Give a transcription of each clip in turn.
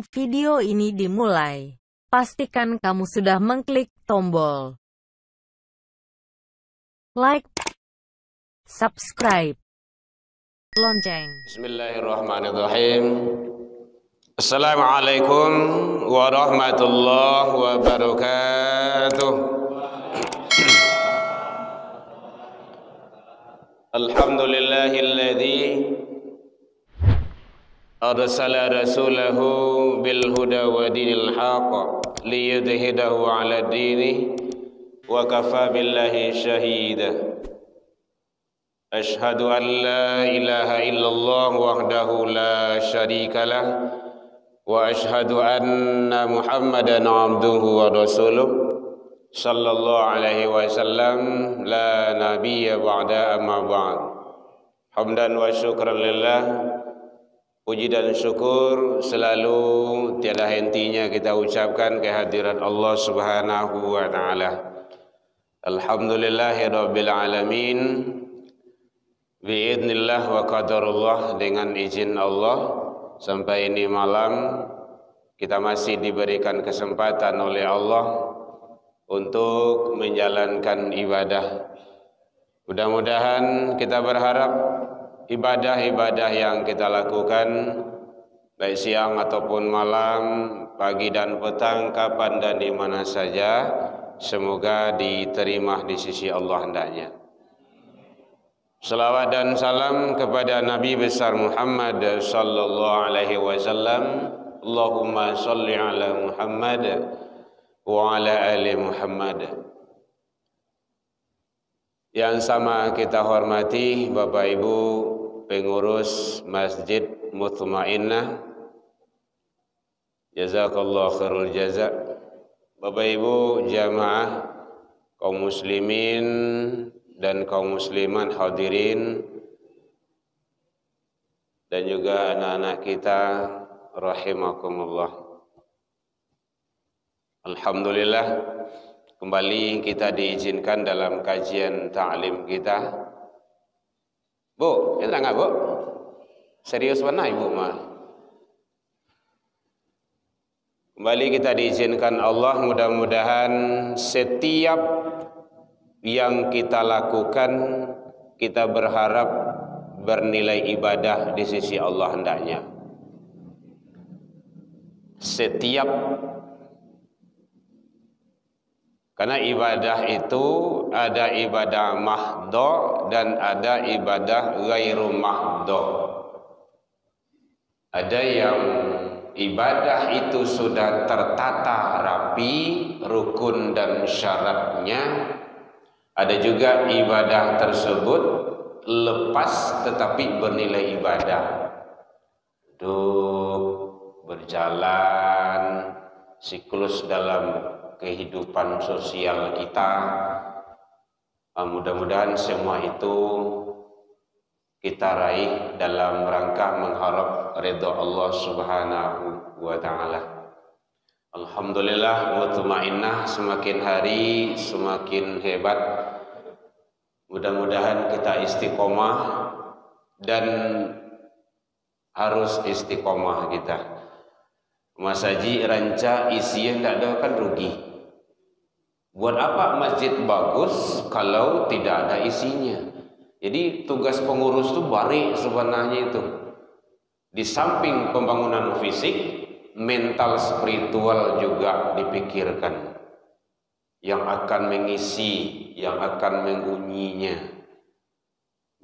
sebelum video ini dimulai, pastikan kamu sudah mengklik tombol like, subscribe, lonceng. Bismillahirrahmanirrahim. Assalamualaikum warahmatullahi wabarakatuh. Alhamdulillahilladzi arsala rasulahu bil huda wa dinil haqq liyudhidahu 'ala dini wa kafa billahi shahida. Ashhadu an la ilaha illallah wahdahu la syarika lah wa ashhadu anna Muhammadan abduhu wa rasuluh sallallahu alaihi wasallam la nabiyya ba'da amma ba'd. Hamdan wa syukran lillah. Puji dan syukur selalu tiada hentinya kita ucapkan kehadirat Allah Subhanahu wa taala. Alhamdulillahirabbil alamin. Biidznillah wa qadarullah, dengan izin Allah sampai ini malam kita masih diberikan kesempatan oleh Allah untuk menjalankan ibadah. Mudah-mudahan kita berharap ibadah-ibadah yang kita lakukan baik siang ataupun malam, pagi dan petang, kapan dan di mana saja, semoga diterima di sisi Allah hendaknya. Salawat dan salam kepada Nabi besar Muhammad sallallahu alaihi wasallam. Allahumma shalli ala Muhammad wa ala ali Muhammad. Yang sama kita hormati Bapak Ibu pengurus Masjid Mutmainnah, jazakallahu khairul jaza. Bapak Ibu jamaah kaum muslimin dan kaum musliman hadirin, dan juga anak-anak kita rahimakumullah. Alhamdulillah, kembali kita diizinkan dalam kajian ta'lim kita. Bu, kita enggak, Bu? Serius mana Ibu mah? Kembali kita diizinkan Allah, mudah-mudahan setiap yang kita lakukan kita berharap bernilai ibadah di sisi Allah hendaknya. Setiap, karena ibadah itu ada ibadah mahdho dan ada ibadah ghairu mahdho. Ada yang ibadah itu sudah tertata rapi rukun dan syaratnya. Ada juga ibadah tersebut lepas tetapi bernilai ibadah. Duduk, berjalan, siklus dalam kehidupan sosial kita. Mudah-mudahan semua itu kita raih dalam rangka mengharap ridha Allah Subhanahu wa taala. Alhamdulillah, mutmainnah semakin hari semakin hebat. Mudah-mudahan kita istiqomah, dan harus istiqomah kita. Mas Haji ranca isinya tidak ada kan rugi. Buat apa masjid bagus kalau tidak ada isinya? Jadi tugas pengurus itu bari sebenarnya itu. Di samping pembangunan fisik, mental spiritual juga dipikirkan, yang akan mengisi, yang akan mengunyinya.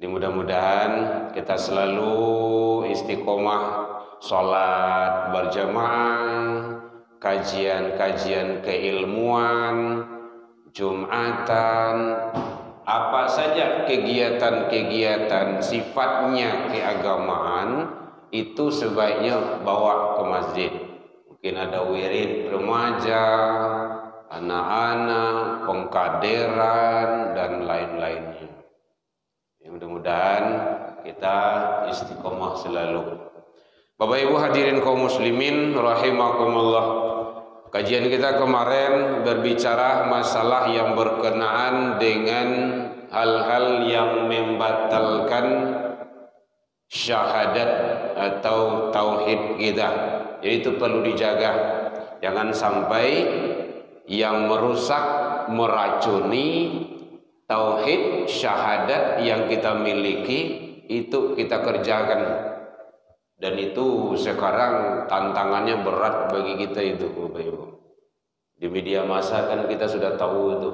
Mudah-mudahan kita selalu istiqomah, sholat berjamaah, kajian-kajian keilmuan, jumatan, apa saja kegiatan-kegiatan sifatnya keagamaan itu sebaiknya bawa ke masjid. Mungkin ada wirid remaja, anak-anak, pengkaderan, dan lain-lainnya. Mudah-mudahan kita istiqomah selalu. Bapak Ibu hadirin kaum muslimin rahimakumullah. Kajian kita kemarin berbicara masalah yang berkenaan dengan hal-hal yang membatalkan syahadat atau tauhid kita. Jadi itu perlu dijaga. Jangan sampai yang merusak, meracuni tauhid, syahadat yang kita miliki itu kita kerjakan. Dan itu sekarang tantangannya berat bagi kita itu, Bapak Ibu. Di media massa kan kita sudah tahu itu,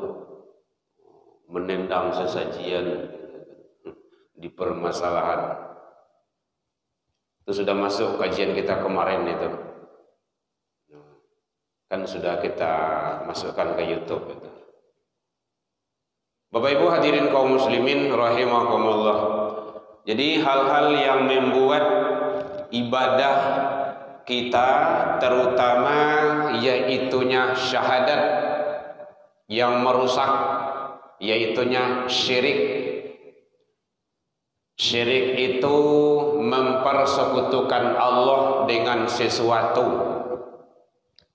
menendang sesajian di permasalahan. Itu sudah masuk kajian kita kemarin itu. Kan sudah kita masukkan ke YouTube itu. Bapak Ibu hadirin kaum muslimin rahimakumullah. Jadi hal-hal yang membuat ibadah kita terutama yaitunya syahadat yang merusak yaitunya syirik. Syirik itu mempersekutukan Allah dengan sesuatu.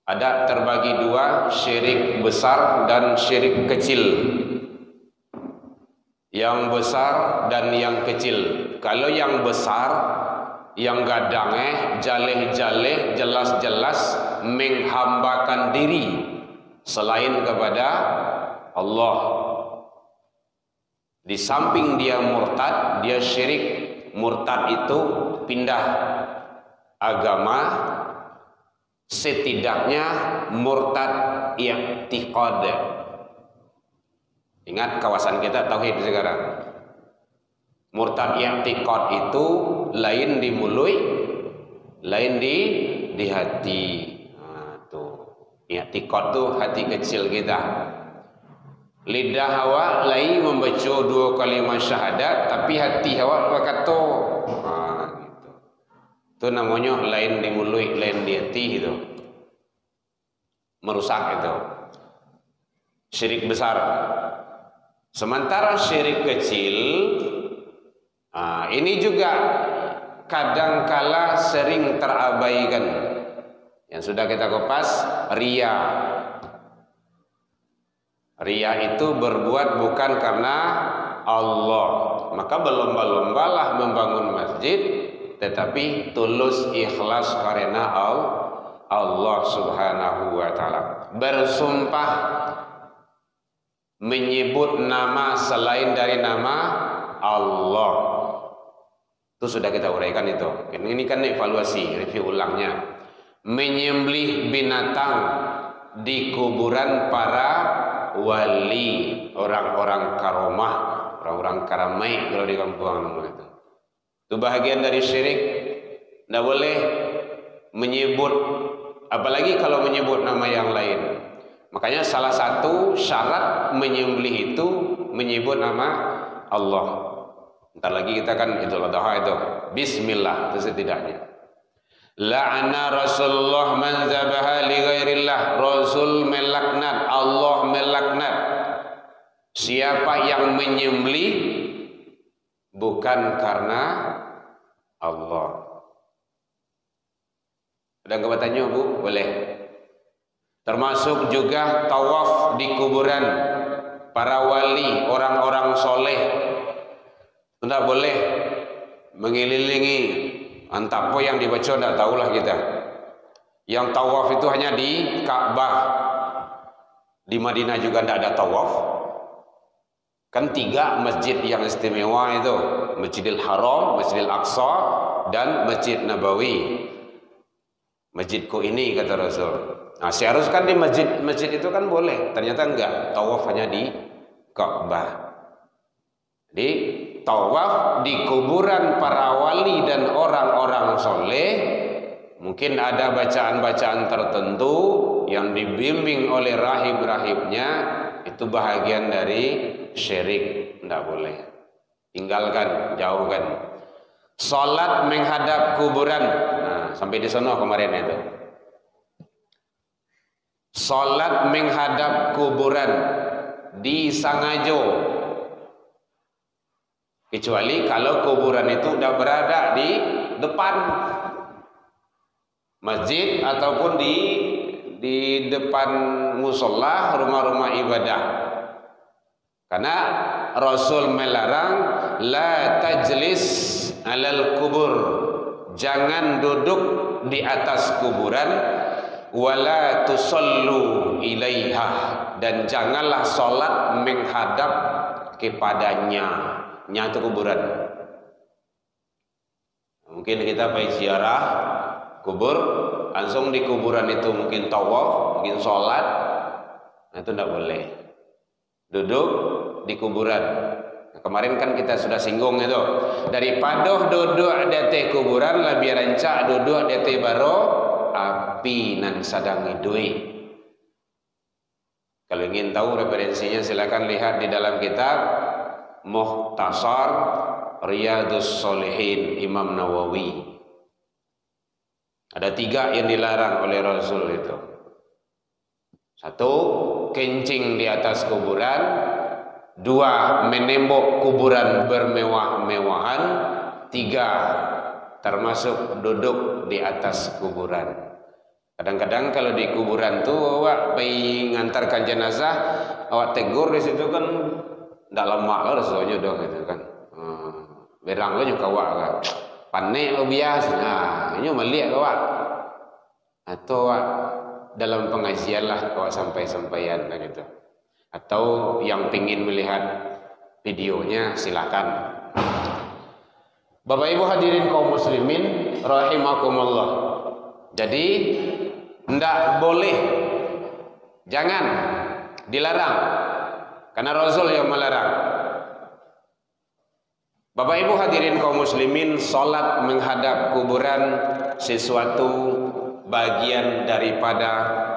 Ada terbagi dua, syirik besar dan syirik kecil. Yang besar dan yang kecil. Kalau yang besar, yang gadangnya jaleh-jaleh jelas-jelas menghambakan diri selain kepada Allah. Di samping dia murtad, dia syirik. Murtad itu pindah agama, setidaknya murtad i'tiqad. Ingat kawasan kita tauhid sekarang. Murtad i'tiqad itu lain di mulut, lain di hati. Nah, tuh. I'tiqad tuh hati kecil kita. Lidah hawa lain membaca dua kalimat syahadat, tapi hati hawa berkata, nah, gitu. Itu namanya lain di mulut, lain di hati itu. Merusak itu. Syirik besar. Sementara syirik kecil, ini juga kadangkala sering terabaikan. Yang sudah kita kupas, riya. Riya itu berbuat bukan karena Allah. Maka berlomba-lombalah membangun masjid, tetapi tulus ikhlas karena Allah Subhanahu wa ta'ala. Bersumpah menyebut nama selain dari nama Allah. Itu sudah kita uraikan itu. Ini kan evaluasi, review ulangnya. Menyembelih binatang di kuburan para wali, orang-orang karomah, orang-orang karamai kalau di kampung itu. Itu bahagian dari syirik. Tidak boleh menyebut, apalagi kalau menyebut nama yang lain. Makanya salah satu syarat menyembelih itu menyebut nama Allah. Ntar lagi kita kan Idul Adha itu Bismillah itu setidaknya. La'ana Rasulullah man zabaha li ghairillah. Rasul melaknat, Allah melaknat siapa yang menyembelih bukan karena Allah. Ada yang tanya Bu? Boleh. Termasuk juga tawaf di kuburan para wali, orang-orang soleh. Tidak boleh mengelilingi. Antapo yang dibaca tidak tahulah kita. Yang tawaf itu hanya di Ka'bah. Di Madinah juga tidak ada tawaf. Kan 3 masjid yang istimewa itu, Masjidil Haram, Masjidil Aqsa, dan Masjid Nabawi. Masjidku ini kata Rasul. Nah, seharusnya kan di masjid itu kan boleh. Ternyata enggak. Tawaf hanya di Ka'bah. Jadi tawaf di kuburan para wali dan orang-orang soleh, mungkin ada bacaan-bacaan tertentu yang dibimbing oleh rahib-rahibnya, itu bahagian dari syirik. Tidak boleh. Tinggalkan, jauhkan. Salat menghadap kuburan. Nah, sampai di sana kemarin itu. Salat menghadap kuburan disengaja. Kecuali kalau kuburan itu sudah berada di depan masjid ataupun di depan musola, rumah-rumah ibadah. Karena Rasul melarang la tajlis alal kubur, jangan duduk di atas kuburan, wala tusallu ilaiha, dan janganlah salat menghadap kepadanya. Nya itu kuburan. Mungkin kita pergi ziarah kubur, langsung di kuburan itu mungkin tawaf, mungkin sholat, nah itu tidak boleh. Duduk di kuburan. Nah, kemarin kan kita sudah singgung itu. Daripada duduk di kuburan, lebih rancak duduk di baro api nan sadang hidui. Kalau ingin tahu referensinya silakan lihat di dalam kitab Mukhtasar Riyadhus Shalihin Imam Nawawi. Ada 3 yang dilarang oleh Rasul itu. 1, kencing di atas kuburan. 2, menembok kuburan bermewah-mewahan. 3, termasuk duduk di atas kuburan. Kadang-kadang kalau di kuburan tuh awak pergi ngantarkan jenazah, awak tegur di situ kan ndak lemak lah rasanya dong gitu kan. Berang lo juga awak kan. Panik lo biasa. Nah, ini melihat awak. Atau awak dalam pengajian lah awak sampai-sampaian gitu. Atau yang pingin melihat videonya silakan. Bapak Ibu hadirin kaum muslimin rahimakumullah. Jadi ndak boleh, jangan, dilarang, karena Rasul yang melarang. Bapak Ibu hadirin kaum muslimin, salat menghadap kuburan sesuatu bagian daripada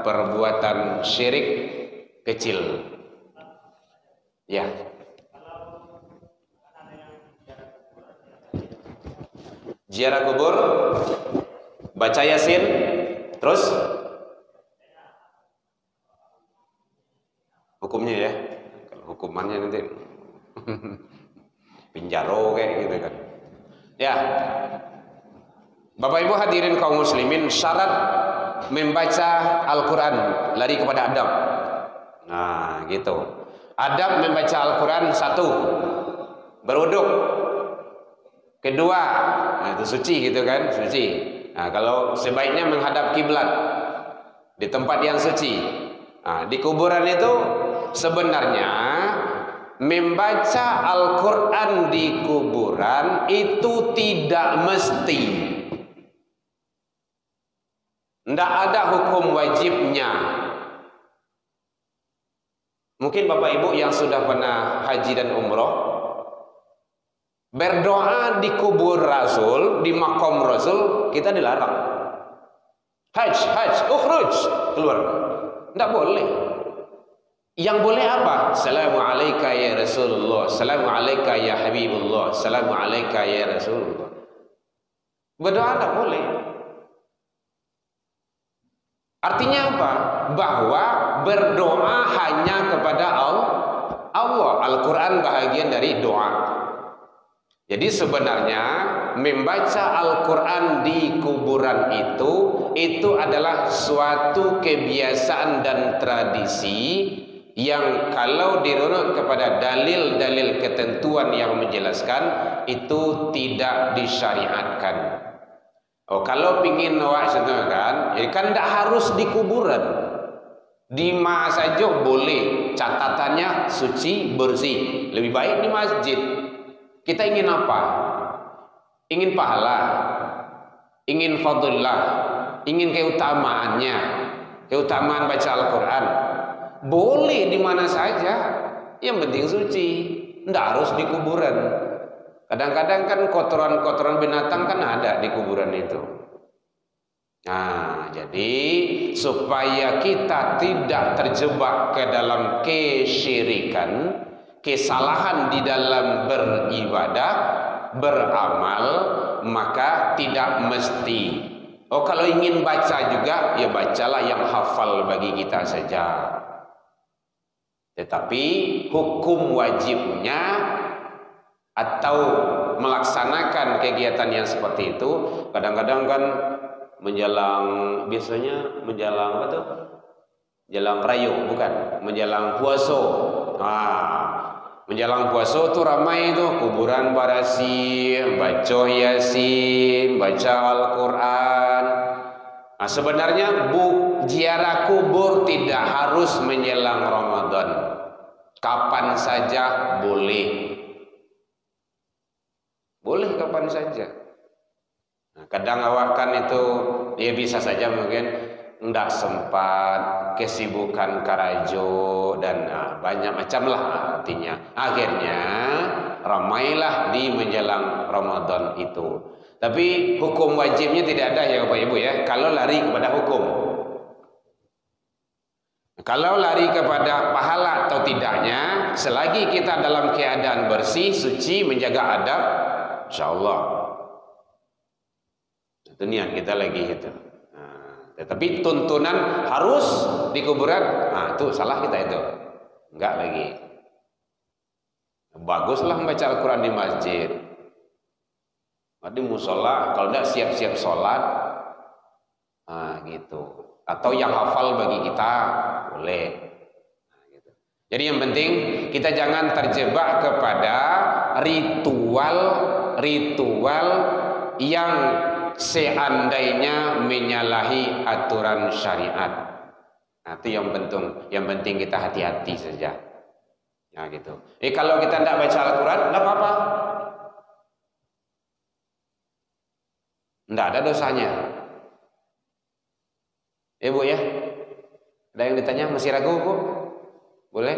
perbuatan syirik kecil. Ya. Ziarah kubur, baca Yasin, terus hukumnya ya, kalau hukumannya nanti pinjaro kayak gitu kan. Ya, Bapak Ibu hadirin kaum muslimin, syarat membaca Al-Quran lari kepada adab. Nah gitu, adab membaca Al-Quran. 1, berwuduk. 2, nah itu suci gitu kan, suci. Nah, kalau sebaiknya menghadap kiblat di tempat yang suci. Nah, di kuburan itu sebenarnya membaca Al-Quran di kuburan itu tidak mesti. Tidak ada hukum wajibnya. Mungkin Bapak Ibu yang sudah pernah haji dan umroh, berdoa di kubur Rasul, di makam Rasul, kita dilarang. Hajj, ukhruj, keluar. Tidak boleh. Yang boleh apa? Assalamu alayka ya Rasulullah, Assalamu alayka ya Habibullah, Assalamu alayka ya Rasulullah. Berdoa tidak boleh. Artinya apa? Bahwa berdoa hanya kepada Allah. Al-Quran bahagian dari doa. Jadi sebenarnya membaca Al-Quran di kuburan itu adalah suatu kebiasaan dan tradisi yang kalau dirunut kepada dalil-dalil ketentuan yang menjelaskan itu tidak disyariatkan. Oh, kalau pingin awak kan, ya kan tidak harus di kuburan, di mana saja boleh. Catatannya suci, bersih. Lebih baik di masjid. Kita ingin apa? Ingin pahala, ingin fadillah, ingin keutamaannya, keutamaan baca Al-Quran. Boleh di mana saja, yang penting suci. Tidak harus di kuburan. Kadang-kadang kan kotoran-kotoran binatang kan ada di kuburan itu. Nah, jadi supaya kita tidak terjebak ke dalam kesyirikan, kesalahan di dalam beribadah, beramal, maka tidak mesti. Oh, kalau ingin baca juga, ya bacalah yang hafal bagi kita saja. Tetapi hukum wajibnya atau melaksanakan kegiatan yang seperti itu, kadang-kadang kan biasanya menjelang apa tuh? Menjelang rayu, bukan? Menjelang puasa. Nah, Menjelang puasa tuh ramai tuh kuburan barasi, baca yasin, baca Al-Quran. Nah, sebenarnya ziarah kubur tidak harus menjelang Ramadan. Kapan saja boleh. Boleh kapan saja. Nah, kadang awak kan itu ya bisa saja mungkin enggak sempat, kesibukan karajo dan banyak macam lah artinya. Akhirnya ramailah di menjelang Ramadan itu. Tapi hukum wajibnya tidak ada ya Bapak Ibu ya. Kalau lari kepada hukum. Kalau lari kepada pahala atau tidaknya, selagi kita dalam keadaan bersih, suci, menjaga adab, insyaallah. Itu niat kita lagi itu. Tetapi tuntunan harus di kuburan, nah itu salah kita itu. Enggak lagi. Baguslah membaca Al-Quran di masjid, di musola, kalau enggak siap-siap sholat, nah gitu. Atau yang hafal bagi kita boleh. Nah, gitu. Jadi yang penting kita jangan terjebak kepada ritual yang seandainya menyalahi aturan syariat. Nah, itu yang penting kita hati-hati saja. Ya gitu. Kalau kita tidak baca Al-Quran, tidak apa-apa. Tidak ada dosanya. Bu ya. Ada yang ditanya masih ragu Bu? Boleh?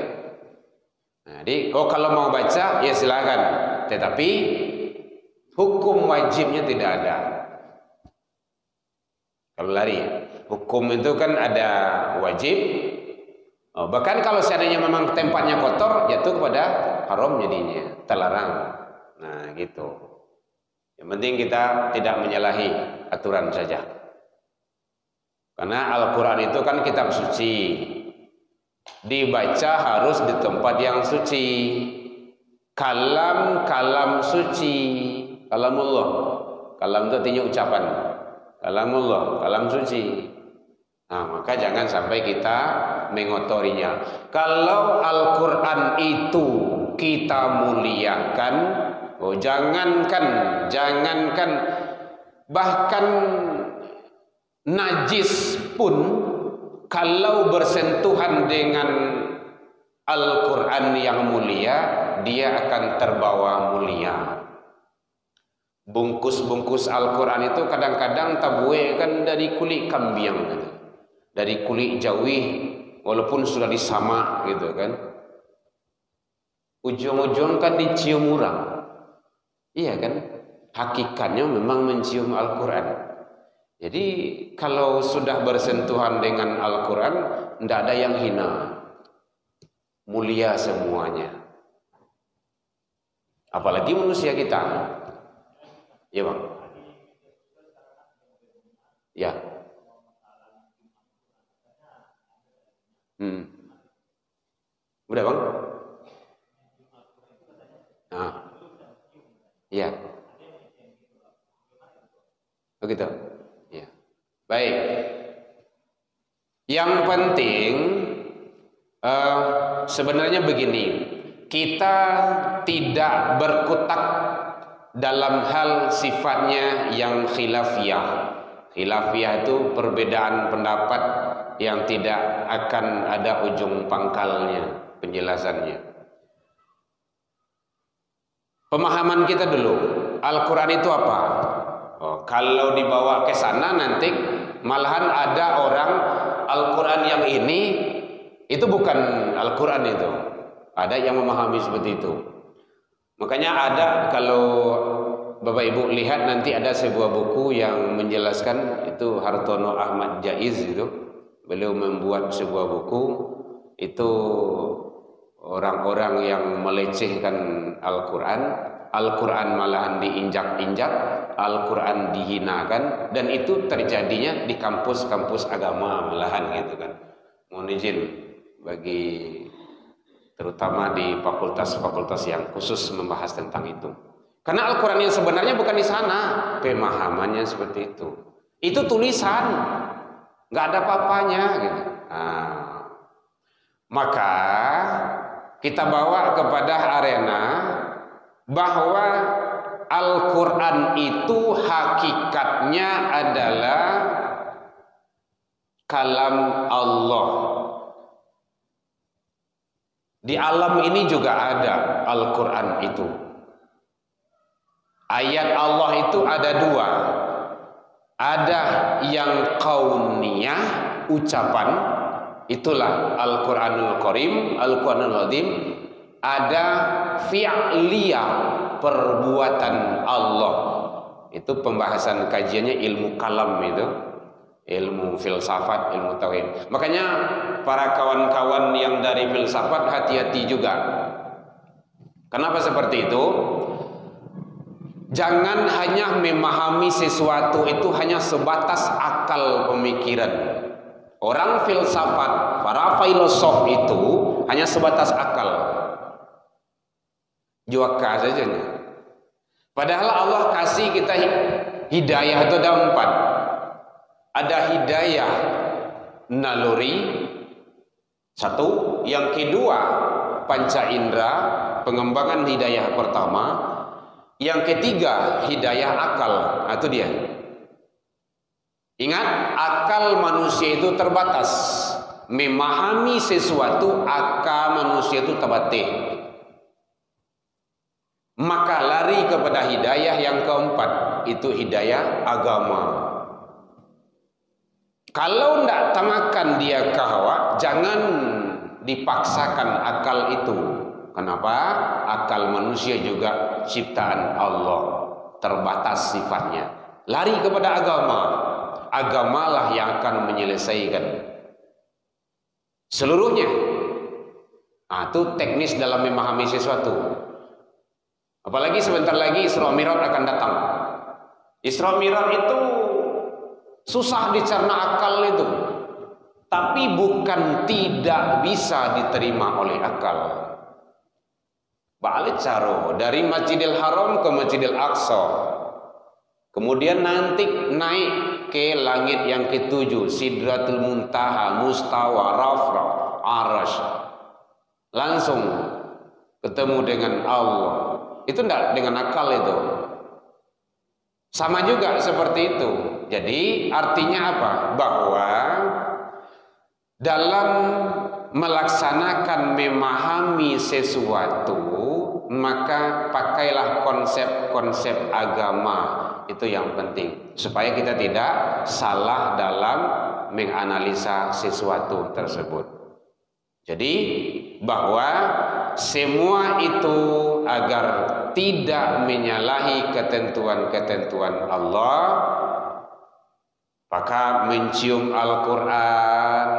Nah, jadi kalau mau baca ya silakan. Tetapi hukum wajibnya tidak ada. Kalau lari, hukum itu kan ada wajib. Bahkan kalau seandainya memang tempatnya kotor, jatuh kepada haram jadinya, terlarang. Nah, gitu. Yang penting kita tidak menyalahi aturan saja. Karena Al-Quran itu kan kitab suci. Dibaca harus di tempat yang suci. Kalam suci. Kalamullah. Kalam itu artinya ucapan. Kalamullah, kalam suci. Nah, maka jangan sampai kita mengotorinya. Kalau Al-Quran itu kita muliakan, jangankan bahkan najis pun kalau bersentuhan dengan Al-Quran yang mulia, dia akan terbawa mulia. Bungkus-bungkus Al-Quran itu kadang-kadang tabue kan dari kulit kambing gitu. Dari kulit jawih, walaupun sudah disamak gitu kan. Ujung-ujung kan dicium orang. Iya kan? Hakikatnya memang mencium Al-Quran. Jadi kalau sudah bersentuhan dengan Al-Quran, tidak ada yang hina. Mulia semuanya. Apalagi manusia kita. Ya Bang. Ya. Udah Bang? Nah. Ya. Begitu. Ya. Baik. Yang penting sebenarnya begini. Kita tidak berkutat dalam hal sifatnya yang khilafiyah. Khilafiyah itu perbedaan pendapat yang tidak akan ada ujung pangkalnya penjelasannya. Pemahaman kita dulu, Al-Quran itu apa? Kalau dibawa ke sana nanti malahan ada orang Al-Quran yang ini itu bukan Al-Quran itu. Ada yang memahami seperti itu. Makanya ada, kalau Bapak Ibu lihat nanti ada sebuah buku yang menjelaskan, itu Hartono Ahmad Jaiz itu. Beliau membuat sebuah buku, itu orang-orang yang melecehkan Al-Quran. Al-Quran malahan diinjak-injak, Al-Quran dihinakan, dan itu terjadinya di kampus-kampus agama malahan gitu kan. Mohon izin bagi terutama di fakultas-fakultas yang khusus membahas tentang itu. Karena Al-Quran yang sebenarnya bukan di sana, pemahamannya seperti itu. Itu tulisan, nggak ada apa-apanya gitu. Maka kita bawa kepada arena bahwa Al-Quran itu hakikatnya adalah kalam Allah. Di alam ini juga ada Al-Quran itu. Ayat Allah itu ada dua. Ada yang kauniyah, ucapan, itulah Al-Quranul Karim, Al-Quranul Azim. Ada fi'liyah, perbuatan Allah. Itu pembahasan kajiannya ilmu kalam itu, ilmu filsafat, ilmu tauhid. Makanya para kawan-kawan yang dari filsafat hati-hati juga. Kenapa seperti itu? Jangan hanya memahami sesuatu itu hanya sebatas akal pemikiran. Orang filsafat, para filosof itu hanya sebatas akal, juaka saja. Padahal Allah kasih kita hidayah itu ada 4. Ada hidayah naluri, 1. Yang kedua panca indera, pengembangan hidayah pertama. Yang ketiga hidayah akal. Nah, itu dia. Ingat, akal manusia itu terbatas. Memahami sesuatu, akal manusia itu terbatas. Maka lari kepada hidayah yang keempat, itu hidayah agama. Kalau tidak tamakan dia ke hawa, jangan dipaksakan akal itu. Kenapa? Akal manusia juga ciptaan Allah, terbatas sifatnya. Lari kepada agama. Agamalah yang akan menyelesaikan seluruhnya. Nah, itu teknis dalam memahami sesuatu. Apalagi sebentar lagi Isra Mi'raj akan datang. Isra Mi'raj itu susah dicerna akal itu, tapi bukan tidak bisa diterima oleh akal. Balik caro dari Masjidil Haram ke Masjidil Aqsa, kemudian nanti naik ke langit yang ke-7, Sidratul Muntaha, Mustawa, Rafra, Arash, langsung ketemu dengan Allah. Itu enggak dengan akal itu. Sama juga seperti itu. Jadi artinya apa? Bahwa dalam melaksanakan memahami sesuatu, maka pakailah konsep-konsep agama. Itu yang penting, supaya kita tidak salah dalam menganalisa sesuatu tersebut. Jadi bahwa semua itu agar tidak menyalahi ketentuan-ketentuan Allah, maka mencium Al-Quran,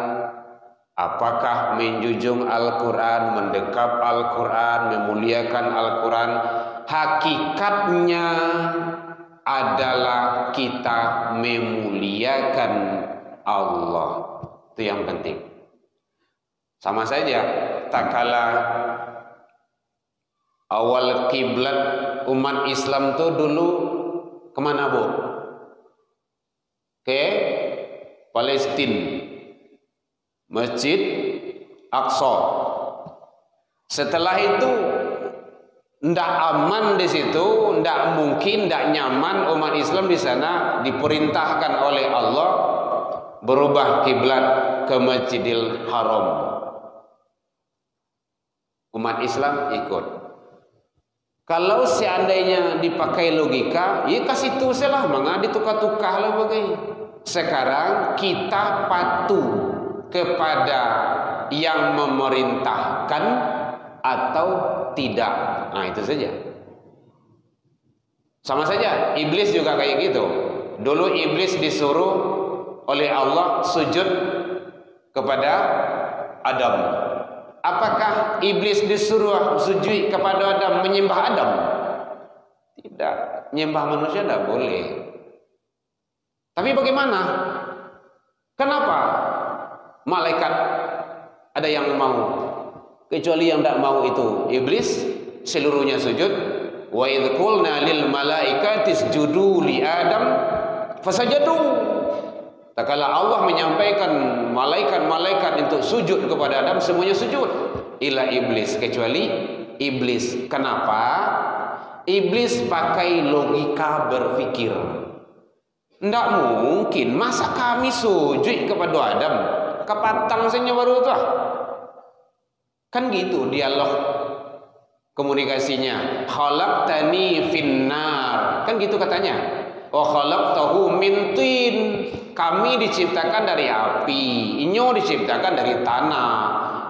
apakah menjunjung Al-Quran, mendekap Al-Quran, memuliakan Al-Quran, hakikatnya adalah kita memuliakan Allah. Itu yang penting. Sama saja, tak kala awal kiblat umat Islam tuh dulu kemana, Bu? Ke Palestina, Masjid Aqsa. Setelah itu ndak aman di situ, ndak mungkin, ndak nyaman umat Islam di sana, diperintahkan oleh Allah berubah kiblat ke Masjidil Haram. Umat Islam ikut. Kalau seandainya dipakai logika, ya kasih itu salah, maka ditukar-tukar lah bagai. Sekarang kita patuh kepada yang memerintahkan atau tidak. Nah, itu saja. Sama saja, iblis juga kayak gitu. Dulu iblis disuruh oleh Allah sujud kepada Adam. Apakah iblis disuruh sujud kepada Adam, menyembah Adam? Tidak, menyembah manusia tidak boleh. Tapi bagaimana? Kenapa malaikat ada yang mau? Kecuali yang tidak mau itu iblis, seluruhnya sujud. Wa idh qulna lil malaikati isjudu li Adam fasajadu. Tak kala Allah menyampaikan malaikat-malaikat untuk sujud kepada Adam, semuanya sujud. illa iblis, kecuali iblis. Kenapa? Iblis pakai logika berpikir. Ndak mungkin, masa kami sujud kepada Adam? Kepatang saja baru tuh. Kan gitu dialog komunikasinya. Khalaqtani finnar. Kan gitu katanya. Wa khalaqtahu min tin. Kami diciptakan dari api, inyo diciptakan dari tanah.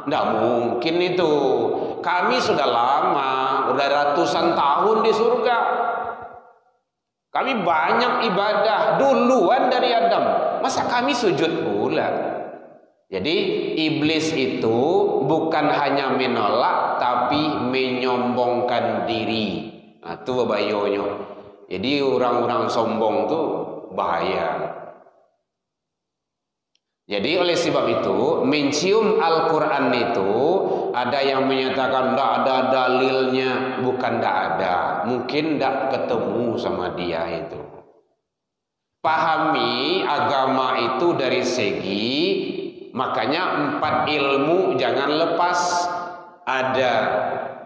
Ndak mungkin itu. Kami sudah lama, udah ratusan tahun di surga. Kami banyak ibadah duluan dari Adam. Masa kami sujud pula? Jadi iblis itu bukan hanya menolak, tapi menyombongkan diri. Nah, itu bahayanya. Jadi orang-orang sombong tuh bahaya. Jadi oleh sebab itu mencium Al-Quran itu ada yang menyatakan tidak ada dalilnya, bukan tidak ada, mungkin tidak ketemu sama dia itu. Pahami agama itu dari segi, makanya 4 ilmu jangan lepas. Ada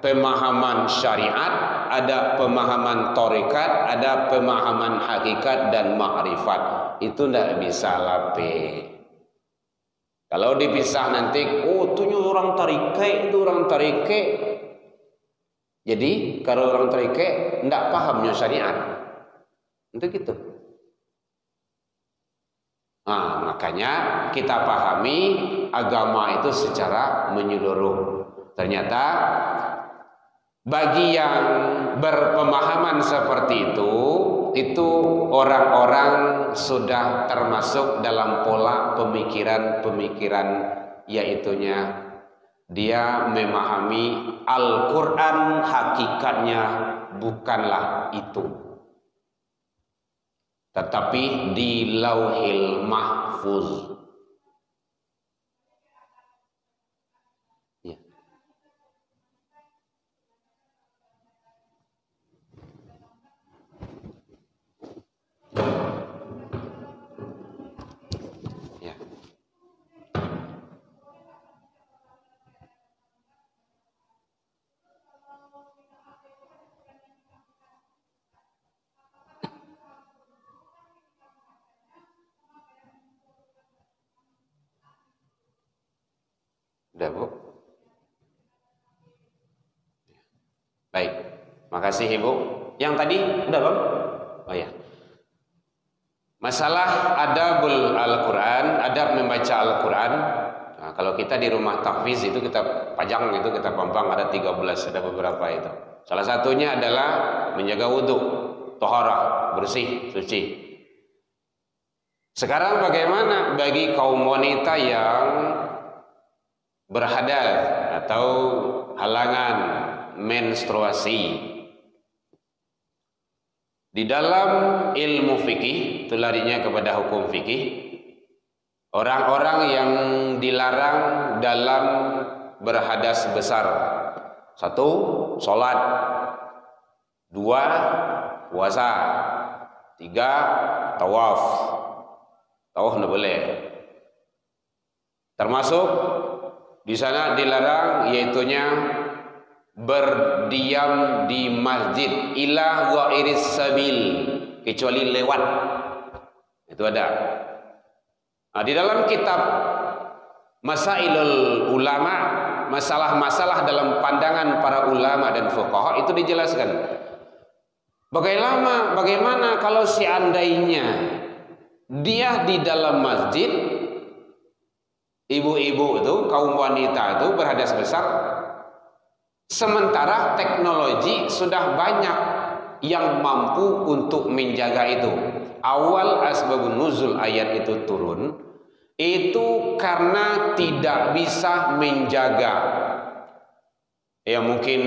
pemahaman syariat, ada pemahaman tarekat, ada pemahaman hakikat dan ma'rifat. Itu tidak bisa lapeh. Kalau dipisah nanti, oh itu orang tarike, itu orang tarike. Jadi kalau orang tarike tidak pahamnya syariat, itu gitu. Nah, makanya kita pahami agama itu secara menyeluruh. Ternyata bagi yang berpemahaman seperti itu orang-orang sudah termasuk dalam pola pemikiran-pemikiran, yaitunya dia memahami Al-Quran hakikatnya bukanlah itu, tetapi di Lauhil Mahfuz. Udah, Bu? Baik, makasih Ibu. Yang tadi udah, Bang? Oh ya. Masalah adabul Al-Quran, adab membaca Al-Quran. Nah, kalau kita di rumah tahfiz itu kita pajang, itu kita pampang, ada 13, ada beberapa itu. Salah satunya adalah menjaga wudhu, toharah, bersih, suci. Sekarang bagaimana bagi kaum wanita yang berhadas atau halangan menstruasi? Di dalam ilmu fikih, itu larinya kepada hukum fikih, orang-orang yang dilarang dalam berhadas besar: 1, sholat; 2, puasa; 3, tawaf. Tawaf tidak boleh. Termasuk di sana dilarang yaitunya berdiam di masjid ila ghairis sabil, kecuali lewat. Itu ada. Nah, di dalam kitab Masailul Ulama, masalah-masalah dalam pandangan para ulama dan fuqaha, itu dijelaskan bagaimana kalau seandainya dia di dalam masjid, ibu-ibu itu, kaum wanita itu berhadas besar, sementara teknologi sudah banyak yang mampu untuk menjaga itu. Awal asbabun nuzul ayat itu turun, itu karena tidak bisa menjaga. Ya mungkin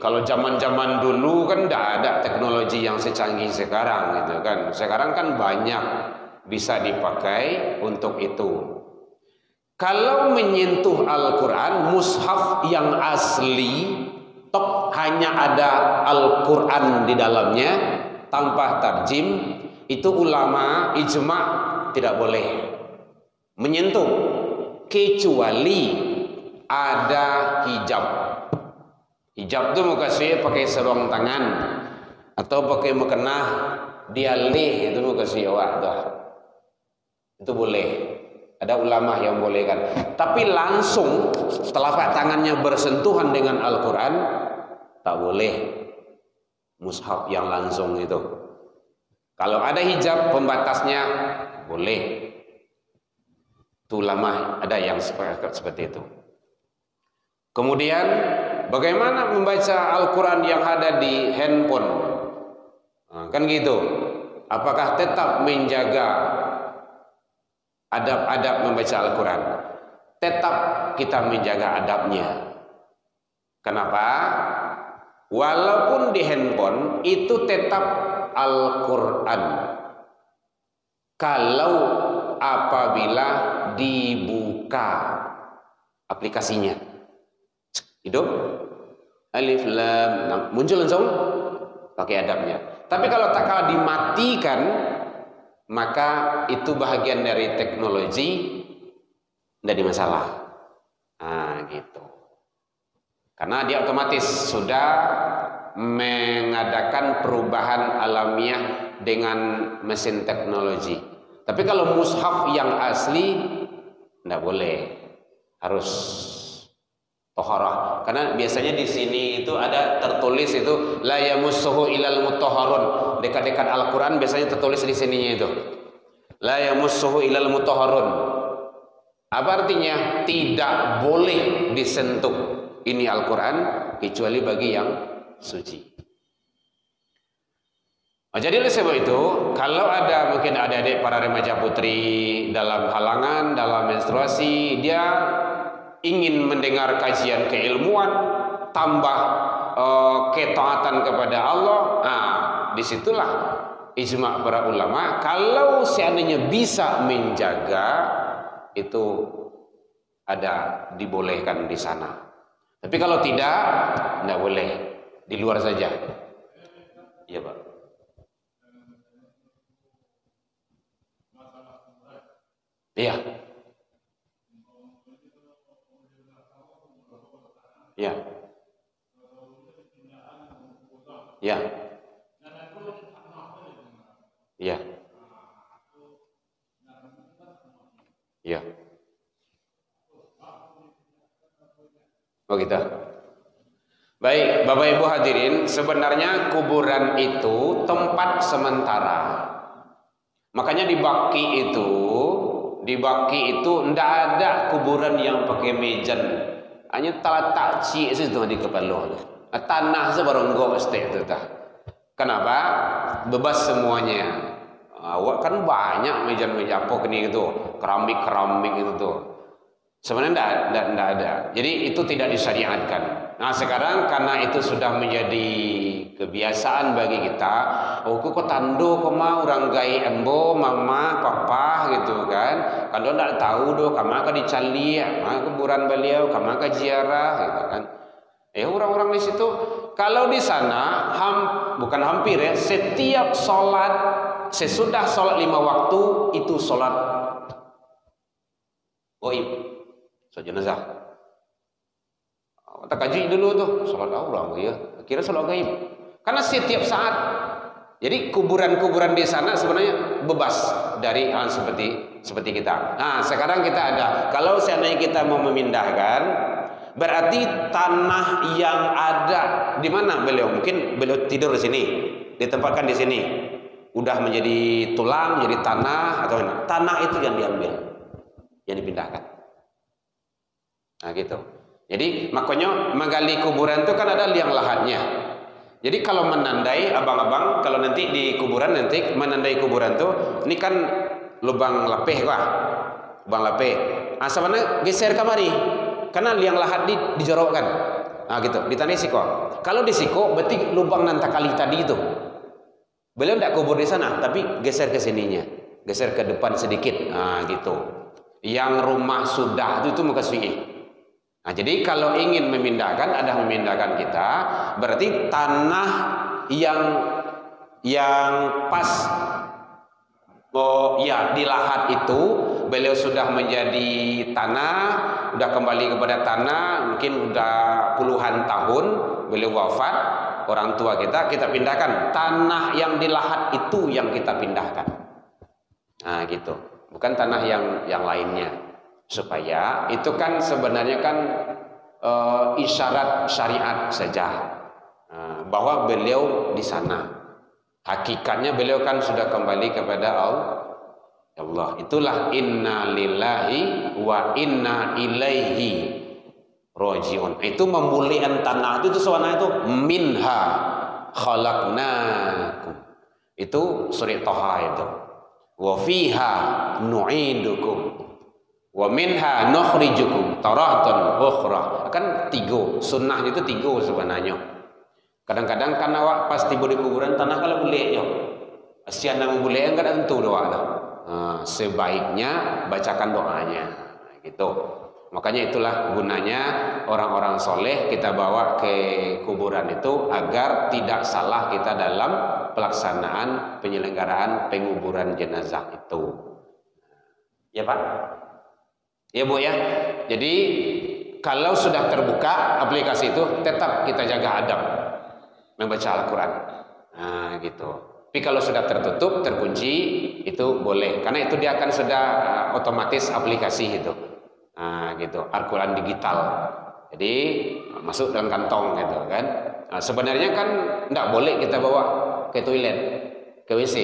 kalau zaman-zaman dulu kan tidak ada teknologi yang secanggih sekarang gitu kan. Sekarang kan banyak bisa dipakai untuk itu. Kalau menyentuh Al-Quran, mushaf yang asli, tok hanya ada Al-Quran di dalamnya, tanpa tarjim, itu ulama ijma' tidak boleh menyentuh, kecuali ada hijab. Hijab itu muka sih pakai sarung tangan atau pakai mukena dialih, itu muka sih itu boleh. Ada ulama yang bolehkan. Tapi langsung telapak tangannya bersentuhan dengan Al-Quran tak boleh. Mushaf yang langsung itu. Kalau ada hijab pembatasnya boleh. Itu ulama ada yang seperti itu. Kemudian bagaimana membaca Al-Quran yang ada di handphone? Nah, kan gitu. Apakah tetap menjaga adab-adab membaca Al-Quran? Tetap kita menjaga adabnya. Kenapa? Walaupun di handphone itu tetap Al-Quran. Kalau apabila dibuka aplikasinya, hidup alif lam, nah, muncul langsung pakai adabnya. Tapi kalau tak kalah dimatikan, maka itu bahagian dari teknologi, tidak ada masalah. Nah, gitu. Karena dia otomatis sudah mengadakan perubahan alamiah dengan mesin teknologi. Tapi kalau mushaf yang asli tidak boleh, harus toharah. Karena biasanya di sini itu ada tertulis itu la yamussuhu ilal mutahharun. Dekat-dekat Al-Quran biasanya tertulis di sininya itu la yamussuhu ilal mutahharun. Apa artinya? Tidak boleh disentuh ini Al-Quran kecuali bagi yang suci. Jadi oleh sebab itu, kalau ada mungkin adik-adik para remaja putri dalam halangan, dalam menstruasi, dia ingin mendengar kajian keilmuan, tambah ketaatan kepada Allah, nah disitulah ijma' para ulama. Kalau seandainya bisa menjaga, itu ada dibolehkan di sana. Tapi kalau tidak boleh, di luar saja. Iya Pak. Iya. Ya. Ya. Ya. Ya. Oh gitu. Baik, Bapak Ibu hadirin, sebenarnya kuburan itu tempat sementara. Makanya di Baki itu ndak ada kuburan yang pakai mejan. Hanya tak cik situ di kepala. Tanah sebaranggo mesti itu tah. Kenapa? Bebas semuanya. Awak kan banyak meja-meja apa kini itu, keramik itu tuh. Sebenarnya tidak ada. Jadi itu tidak disyariatkan. Nah sekarang karena itu sudah menjadi kebiasaan bagi kita, kok tando kok mau orang gai embo, mama, papa gitu kan. Kalau tidak tahu doh, kamaka dicali, kamaka kuburan beliau, kamaka ziarah gitu kan. Orang-orang di situ, kalau di sana bukan hampir ya, setiap sholat sesudah sholat 5 waktu itu sholat goib, sholat jenazah. Tak kaji dulu tuh sholat orang ya, kira sholat gaib. Karena setiap saat, jadi kuburan-kuburan di sana sebenarnya bebas dari hal seperti kita. Nah sekarang kita ada, kalau seandainya kita mau memindahkan, berarti tanah yang ada di mana beliau, mungkin beliau tidur di sini, ditempatkan di sini, udah menjadi tulang, menjadi tanah atau mana? Tanah itu yang diambil, yang dipindahkan. Nah gitu. Jadi makanya menggali kuburan itu kan ada liang lahatnya. Jadi kalau menandai abang-abang, kalau nanti di kuburan nanti menandai kuburan tuh, ini kan lubang lapeh kah? Lubang lapeh. Asalnya geser kamari. Karena liang lahat dijorokkan. Nah gitu, ditandai siko. Kalau di siko berarti lubang nantakali tadi itu. Beliau tidak kubur di sana, tapi geser ke sininya. Geser ke depan sedikit. Nah gitu. Yang rumah sudah itu muka suih. Nah, jadi kalau ingin memindahkan, ada memindahkan kita, berarti tanah yang pas di lahat itu beliau sudah menjadi tanah, udah kembali kepada tanah, mungkin udah puluhan tahun beliau wafat, orang tua kita pindahkan. Tanah yang di lahat itu yang kita pindahkan. Nah gitu, bukan tanah yang lainnya. Supaya itu kan sebenarnya kan isyarat syariat saja, bahwa beliau di sana. Hakikatnya beliau kan sudah kembali kepada Allah. Itulah inna lillahi wa inna ilaihi rojiun. Itu memuliakan tanah itu sebenarnya itu minha khalaqnakum. Itu surah Toha itu. Wa fiha nu'idukum wa minha nukhrijukum taratan ukhra. Kan tiga, sunnah itu tiga sebenarnya. Kadang-kadang kan awak pas tiba di kuburan tanah kalau boleh yo. Asian nama boleh enggak tentu doa lah. Sebaiknya bacakan doanya gitu. Makanya itulah gunanya orang-orang soleh kita bawa ke kuburan itu agar tidak salah kita dalam pelaksanaan penyelenggaraan penguburan jenazah itu. Ya Pak? Ya Bu ya. Jadi kalau sudah terbuka aplikasi itu tetap kita jaga adab membaca Al-Quran. Nah gitu. Tapi kalau sudah tertutup, terkunci, itu boleh. Karena itu dia akan sudah otomatis aplikasi itu. Nah gitu, Al-Quran digital. Jadi masuk dalam kantong gitu kan. Nah, sebenarnya kan tidak boleh kita bawa ke toilet, ke WC.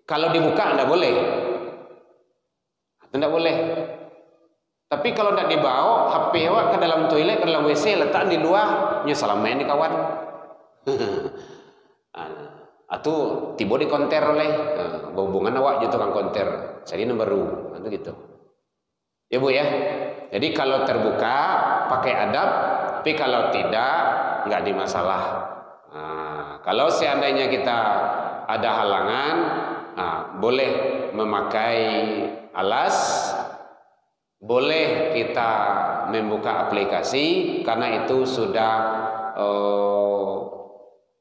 Kalau dibuka tidak boleh. Tidak boleh. Tapi kalau tidak dibawa, HP awak ke dalam toilet, ke dalam WC, letak di luar, salam main di kawan. Atau tiba di konter oleh hubungan awak je tukang konter jadi nomor itu gitu ya Bu ya. Jadi kalau terbuka pakai adab, tapi kalau tidak nggak dimasalah. Kalau seandainya kita ada halangan, boleh memakai alas, boleh kita membuka aplikasi karena itu sudah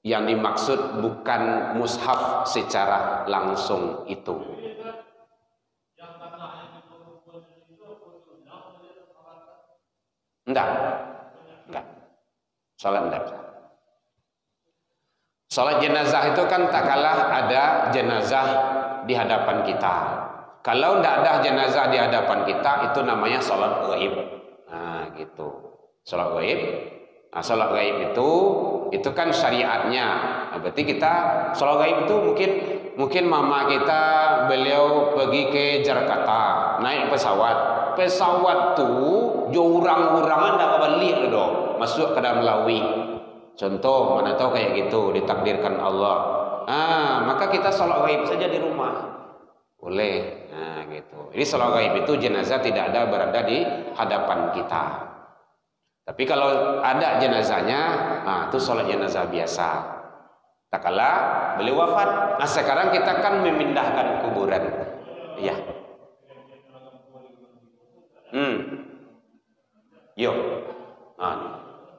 yang dimaksud bukan mushaf secara langsung itu. Enggak. Salat enggak. Salat jenazah itu kan tak kalah ada jenazah di hadapan kita. Kalau enggak ada jenazah di hadapan kita itu namanya salat gaib. Nah, gitu. Salat gaib. Nah, salat gaib itu kan syariatnya. Nah, berarti kita salat gaib itu mungkin mama kita beliau pergi ke Jakarta naik pesawat tuh orang-orang ndak balik dong masuk ke dalam lawi. Contoh mana tahu kayak gitu ditakdirkan Allah. Maka kita salat gaib saja di rumah boleh. Nah gitu. Jadi salat gaib itu jenazah tidak ada berada di hadapan kita. Tapi kalau ada jenazahnya, itu sholat jenazah biasa. Tak kala beliau wafat. Nah sekarang kita kan memindahkan kuburan. Iya. Yo.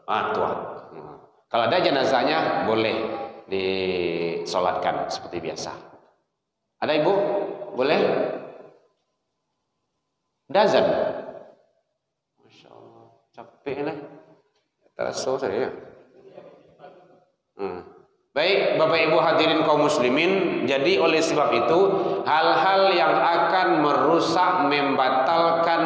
Tuan. Kalau ada jenazahnya boleh disolatkan seperti biasa. Ada Ibu? Boleh? Dazan. Capek lah, terasa saya. Baik Bapak Ibu hadirin kaum muslimin, jadi oleh sebab itu hal-hal yang akan merusak, membatalkan,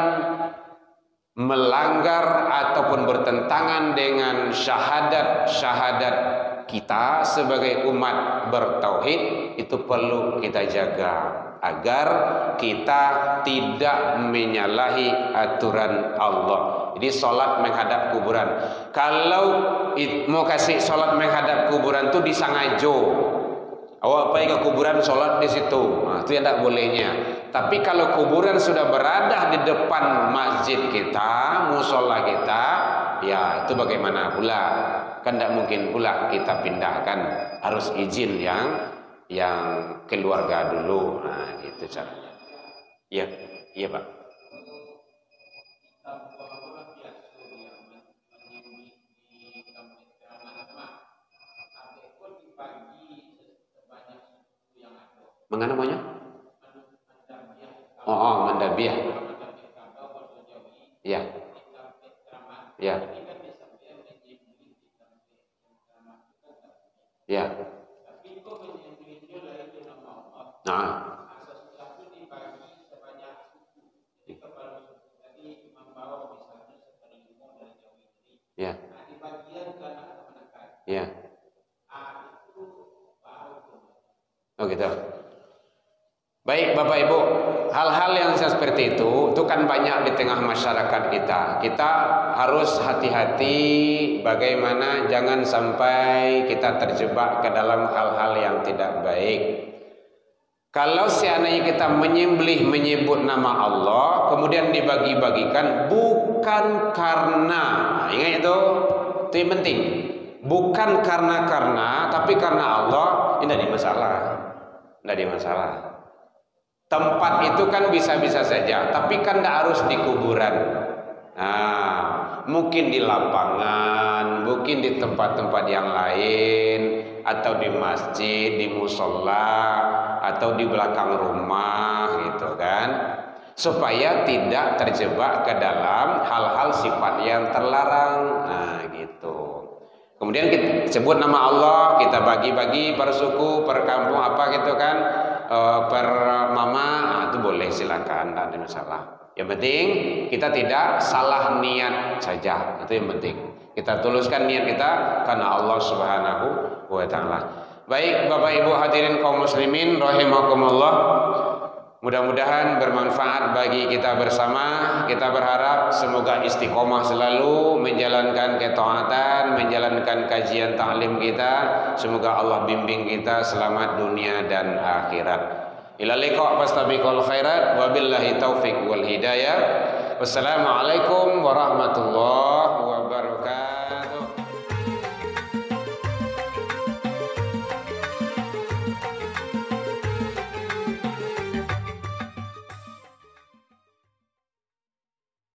melanggar ataupun bertentangan dengan syahadat kita sebagai umat bertauhid itu perlu kita jaga agar kita tidak menyalahi aturan Allah. Jadi sholat menghadap kuburan. Kalau mau kasih sholat menghadap kuburan itu di Sangajo, awak pergi ke kuburan sholat di situ, itu yang tidak bolehnya. Tapi kalau kuburan sudah berada di depan masjid kita, musola kita, ya itu bagaimana pula? Kan tidak mungkin pula kita pindahkan, harus izin yang keluarga dulu. Nah gitu caranya. Iya Pak. Mana namanya? Mandabiah. Ya. Nah, ya, ya. Oh gitu. Baik Bapak Ibu, hal-hal yang seperti itu kan banyak di tengah masyarakat kita. Kita harus hati-hati bagaimana jangan sampai kita terjebak ke dalam hal-hal yang tidak baik. Kalau seandainya kita menyembut nama Allah, kemudian dibagi-bagikan bukan karena, ingat itu yang penting. Bukan karena, tapi karena Allah, ini tidak ada masalah. Tidak ada masalah. Tempat itu kan bisa-bisa saja, tapi kan tidak harus di kuburan. Nah, mungkin di lapangan, mungkin di tempat-tempat yang lain, atau di masjid, di musola, atau di belakang rumah, gitu kan? Supaya tidak terjebak ke dalam hal-hal sifat yang terlarang. Nah, gitu. Kemudian kita sebut nama Allah, kita bagi-bagi per suku, per kampung apa gitu kan, per mama, itu boleh, silakan, tidak ada masalah. Yang penting kita tidak salah niat saja, itu yang penting. Kita tuluskan niat kita karena Allah Subhanahu wa Ta'ala. Baik Bapak Ibu hadirin kaum muslimin rahimakumullah. Mudah-mudahan bermanfaat bagi kita bersama. Kita berharap semoga istiqomah selalu menjalankan ketaatan, menjalankan kajian ta'lim kita. Semoga Allah bimbing kita selamat dunia dan akhirat. Ila liqa' fastabiqul khairat wabillahi taufiq wal hidayah. Wassalamualaikum warahmatullahi wabarakatuh.